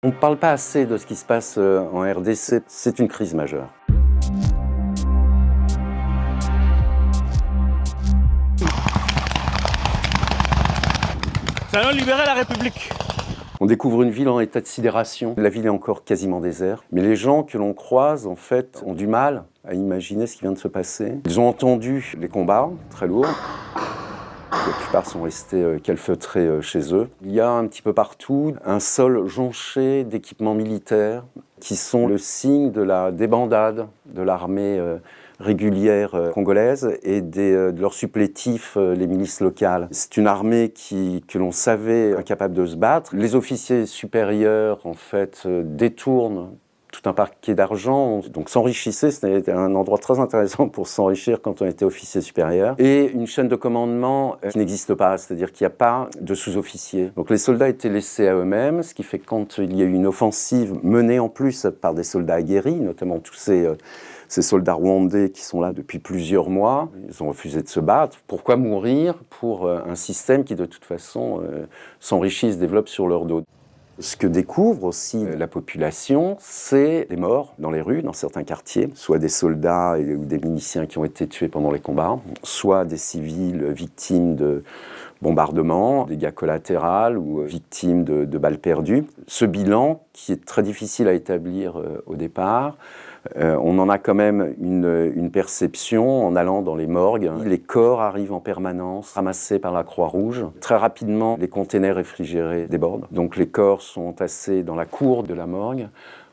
On ne parle pas assez de ce qui se passe en RDC, c'est une crise majeure. Nous allons libérer la République. On découvre une ville en état de sidération. La ville est encore quasiment déserte. Mais les gens que l'on croise, en fait, ont du mal à imaginer ce qui vient de se passer. Ils ont entendu les combats, très lourds. La plupart sont restés calfeutrés chez eux. Il y a un petit peu partout un sol jonché d'équipements militaires qui sont le signe de la débandade de l'armée régulière congolaise et de leurs supplétifs, les milices locales. C'est une armée que l'on savait incapable de se battre. Les officiers supérieurs, en fait, détournent tout un paquet d'argent, donc s'enrichissaient, c'était un endroit très intéressant pour s'enrichir quand on était officier supérieur, et une chaîne de commandement qui n'existe pas, c'est-à-dire qu'il n'y a pas de sous-officiers. Donc les soldats étaient laissés à eux-mêmes, ce qui fait que quand il y a eu une offensive menée en plus par des soldats aguerris, notamment tous ces soldats rwandais qui sont là depuis plusieurs mois, ils ont refusé de se battre. Pourquoi mourir pour un système qui de toute façon s'enrichit, se développe sur leur dos ? Ce que découvre aussi la population, c'est les morts dans les rues, dans certains quartiers, soit des soldats ou des miliciens qui ont été tués pendant les combats, soit des civils victimes de bombardements, dégâts collatéraux ou victimes de balles perdues. Ce bilan, qui est très difficile à établir au départ, on en a quand même une perception en allant dans les morgues. Les corps arrivent en permanence, ramassés par la Croix-Rouge. Très rapidement, les containers réfrigérés débordent. Donc les corps sont entassés dans la cour de la morgue.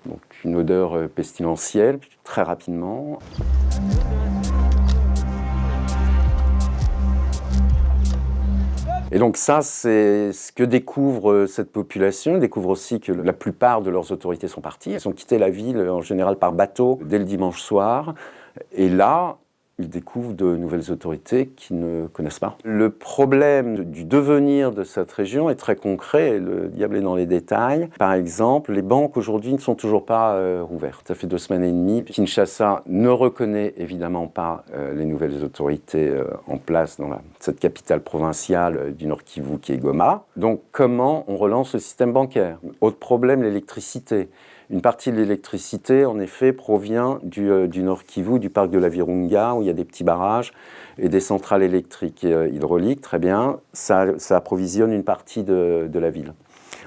Donc une odeur pestilentielle, très rapidement. Et donc ça, c'est ce que découvre cette population. Ils découvrent aussi que la plupart de leurs autorités sont parties. Elles ont quitté la ville, en général par bateau, dès le dimanche soir. Et là, ils découvrent de nouvelles autorités qu'ils ne connaissent pas. Le problème du devenir de cette région est très concret, et le diable est dans les détails. Par exemple, les banques aujourd'hui ne sont toujours pas rouvertes. Ça fait 2 semaines et demie. Kinshasa ne reconnaît évidemment pas les nouvelles autorités en place dans cette capitale provinciale du Nord Kivu qui est Goma. Donc comment on relance le système bancaire ? Autre problème, l'électricité. Une partie de l'électricité, en effet, provient du Nord Kivu, du parc de la Virunga, où il y a des petits barrages et des centrales électriques hydrauliques, très bien. Ça approvisionne une partie de la ville.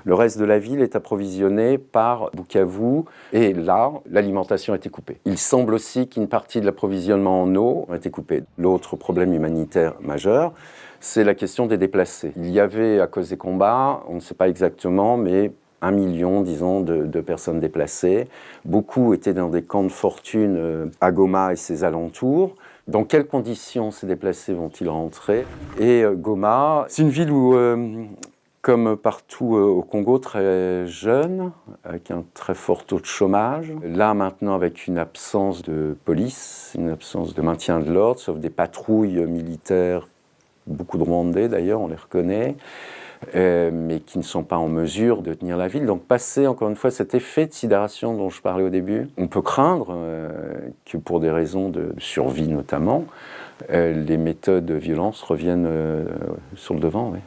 Le reste de la ville est approvisionné par Bukavu, et là, l'alimentation a été coupée. Il semble aussi qu'une partie de l'approvisionnement en eau a été coupée. L'autre problème humanitaire majeur, c'est la question des déplacés. Il y avait, à cause des combats, on ne sait pas exactement, mais 1 million, disons, de personnes déplacées. Beaucoup étaient dans des camps de fortune à Goma et ses alentours. Dans quelles conditions ces déplacés vont-ils rentrer ? Et Goma, c'est une ville où, comme partout au Congo, très jeune, avec un très fort taux de chômage. Là, maintenant, avec une absence de police, une absence de maintien de l'ordre, sauf des patrouilles militaires, beaucoup de Rwandais d'ailleurs, on les reconnaît. Mais qui ne sont pas en mesure de tenir la ville. Donc passer, encore une fois, cet effet de sidération dont je parlais au début, on peut craindre que pour des raisons de survie notamment, les méthodes de violence reviennent sur le devant. Oui.